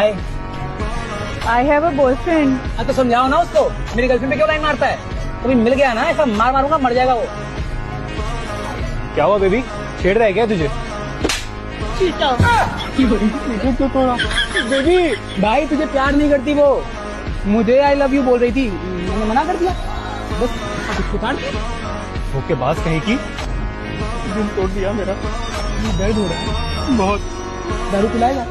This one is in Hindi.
Hi. I have a boyfriend. हाँ तो समझाओ ना उसको, मेरी गर्लफ्रेंड पे क्यों लाइन मारता है? कभी मिल गया ना ऐसा मार मारूंगा, मर जाएगा वो। क्या हुआ बेबी, छेड़ रहा है क्या तुझे? तो थोड़ा बेबी, भाई तुझे प्यार नहीं करती वो, मुझे आई लव यू बोल रही थी, मैंने मना कर दिया, बस इसको काट दिया। धोखेबाज कहीं की। दिल तोड़ दिया मेरा, दर्द हो रहा है बहुत। दारू पिलाएगा?